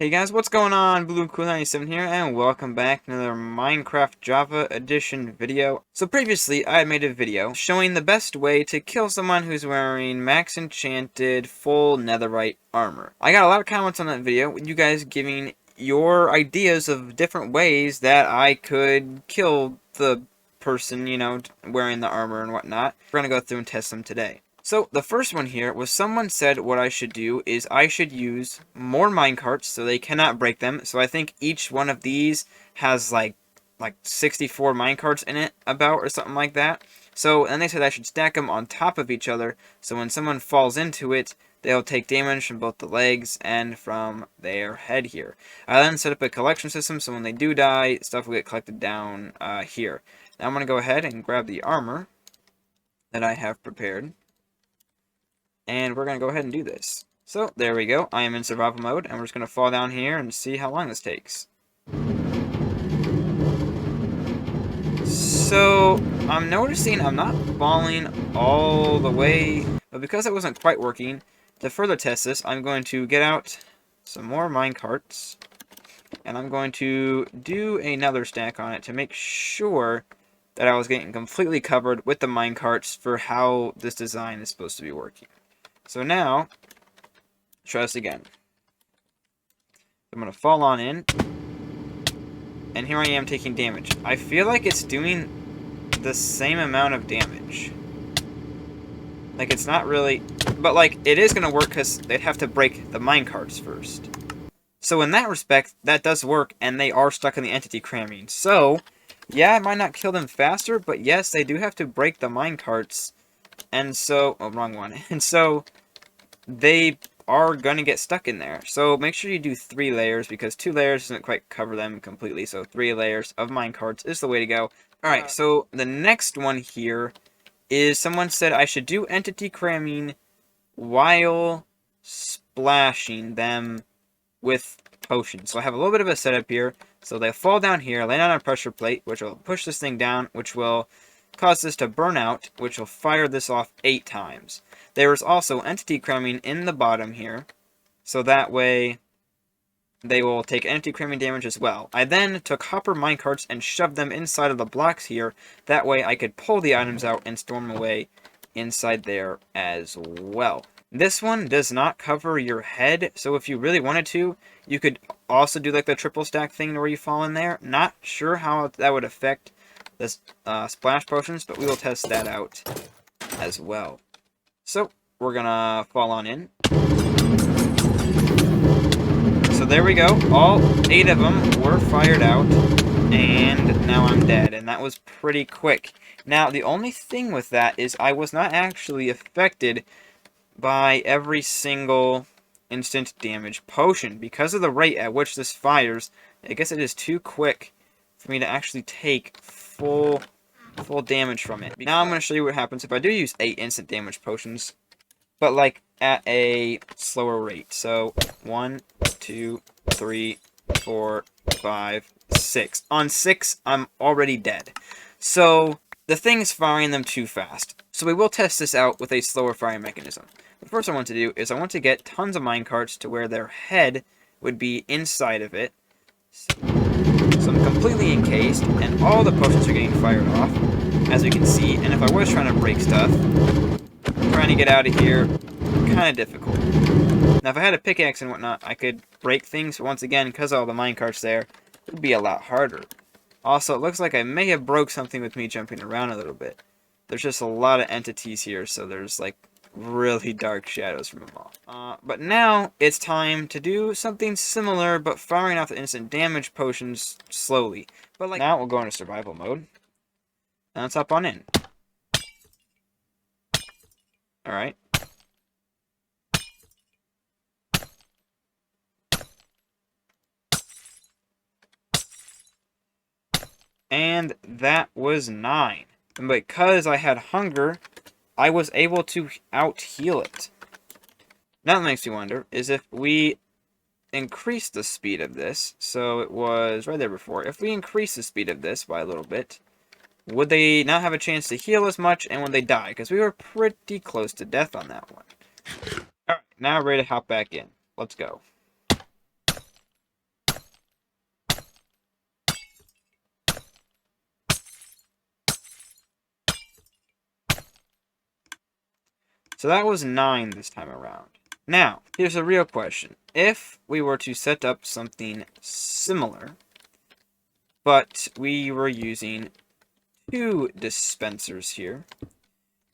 Hey guys, what's going on? BlueCool97 here, and welcome back to another Minecraft Java Edition video. So previously, I made a video showing the best way to kill someone who's wearing max enchanted full netherite armor. I got a lot of comments on that video, with you guys giving your ideas of different ways that I could kill the person, wearing the armor and whatnot. We're gonna go through and test them today. So, the first one here was someone said what I should do is I should use more minecarts so they cannot break them. So I think each one of these has like 64 minecarts in it about or something like that. So, and they said I should stack them on top of each other so when someone falls into it, they'll take damage from both the legs and from their head here. I then set up a collection system so when they do die, stuff will get collected down here. Now I'm going to go ahead and grab the armor that I have prepared. And we're going to go ahead and do this. So, there we go. I am in survival mode, and we're just going to fall down here and see how long this takes. So, I'm noticing I'm not falling all the way, but because it wasn't quite working, to further test this, I'm going to get out some more minecarts, and I'm going to do another stack on it to make sure that I was getting completely covered with the minecarts for how this design is supposed to be working. So now, try this again. I'm going to fall on in, and here I am taking damage. I feel like it's doing the same amount of damage. Like, it's not really... But, like, it is going to work because they'd have to break the minecarts first. So, in that respect, that does work, and they are stuck in the entity cramming. So, yeah, I might not kill them faster, but yes, they do have to break the minecarts. And so... Oh, wrong one. And so... they are going to get stuck in there. So make sure you do 3 layers because 2 layers doesn't quite cover them completely. So 3 layers of minecarts is the way to go. Alright, so the next one here is someone said I should do entity cramming while splashing them with potions. So I have a little bit of a setup here. So they fall down here, land on a pressure plate, which will push this thing down, which will cause this to burn out, which will fire this off 8 times. There is also entity cramming in the bottom here, so that way they will take entity cramming damage as well. I then took hopper minecarts and shoved them inside of the blocks here, that way I could pull the items out and store them away inside there as well. This one does not cover your head, so if you really wanted to, you could also do like the triple stack thing where you fall in there. Not sure how that would affect the splash potions, but we will test that out as well. So, we're gonna fall on in. So there we go. All 8 of them were fired out. And now I'm dead. And that was pretty quick. Now, the only thing with that is I was not actually affected by every single instant damage potion. Because of the rate at which this fires, I guess it is too quick for me to actually take full damage from it. Now I'm going to show you what happens if I do use 8 instant damage potions, but like at a slower rate. So 1, 2, 3, 4, 5, 6. On 6, I'm already dead. So the thing is firing them too fast. So we will test this out with a slower firing mechanism. The first I want to do is I want to get tons of minecarts to where their head would be inside of it. So I'm completely encased, and all the potions are getting fired off, as you can see. And if I was trying to break stuff, trying to get out of here, kind of difficult. Now, if I had a pickaxe and whatnot, I could break things, but once again, because of all the minecarts there, it would be a lot harder. Also, it looks like I may have broke something with me jumping around a little bit. There's just a lot of entities here, so there's like really dark shadows from them all. But now it's time to do something similar, but firing off the instant damage potions slowly. But like now, we'll go into survival mode. And let's hop on in. Alright. And that was 9. And because I had hunger, I was able to out-heal it. Now that makes me wonder, is if we increase the speed of this, so it was right there before, if we increase the speed of this by a little bit, would they not have a chance to heal as much, and would they die? Because we were pretty close to death on that one. Alright, now we're ready to hop back in. Let's go. So that was 9 this time around. Now, here's a real question. If we were to set up something similar, but we were using 2 dispensers here,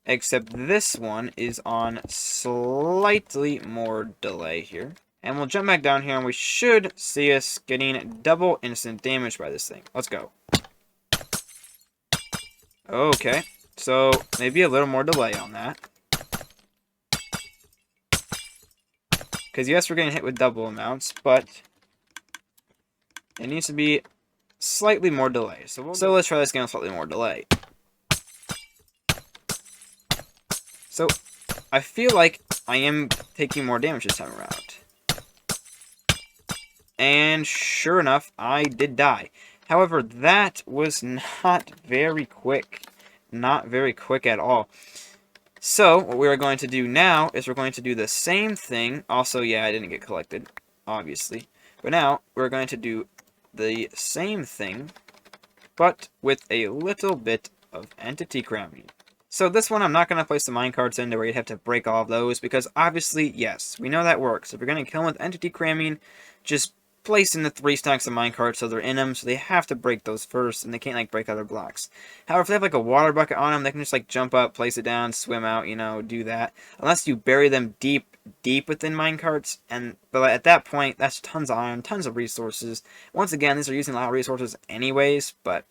except this one is on slightly more delay here. And we'll jump back down here, and we should see us getting double instant damage by this thing. Let's go. Okay, so maybe a little more delay on that. Because yes, we're getting hit with double amounts, but it needs to be slightly more delay. So let's try this game with slightly more delay. So I feel like I am taking more damage this time around. And sure enough, I did die. However, that was not very quick. Not very quick at all. So, what we're going to do now is we're going to do the same thing. Also, yeah, I didn't get collected, obviously. But now, we're going to do the same thing, but with a little bit of entity cramming. So this one, I'm not going to place the minecarts in where you'd have to break all of those, because obviously, yes, we know that works. If you're going to kill them with entity cramming, just place in the 3 stacks of minecarts so they're in them, so they have to break those first, and they can't, like, break other blocks. However, if they have, like, a water bucket on them, they can just, like, jump up, place it down, swim out, you know, do that. Unless you bury them deep within minecarts, but at that point, that's tons of iron, tons of resources. Once again, these are using a lot of resources anyways, but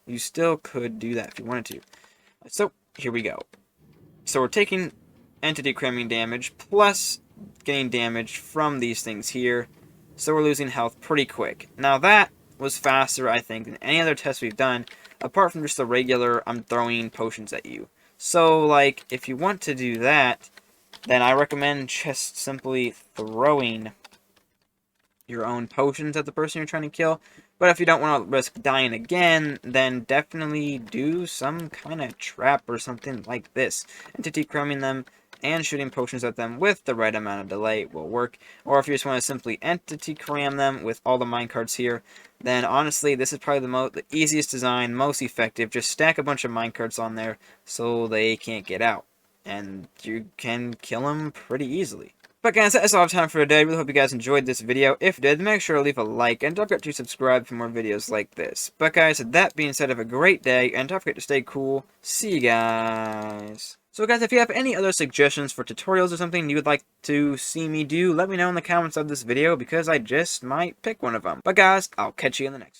you still could do that if you wanted to. So, here we go. So we're taking entity cramming damage, plus getting damage from these things here. So we're losing health pretty quick. Now that was faster, I think, than any other test we've done, apart from just the regular, I'm throwing potions at you. So, like, if you want to do that, then I recommend just simply throwing your own potions at the person you're trying to kill. But if you don't want to risk dying again, then definitely do some kind of trap or something like this. Entity cramming them and shooting potions at them with the right amount of delay will work. Or if you just want to simply entity cram them with all the minecarts here, then honestly, this is probably the easiest design, most effective. Just stack a bunch of minecarts on there so they can't get out. And you can kill them pretty easily. But guys, that's all I have time for today. I really hope you guys enjoyed this video. If you did, make sure to leave a like, and don't forget to subscribe for more videos like this. But guys, that being said, have a great day, and don't forget to stay cool. See you guys. So guys, if you have any other suggestions for tutorials or something you would like to see me do, let me know in the comments of this video, because I just might pick one of them. But guys, I'll catch you in the next one.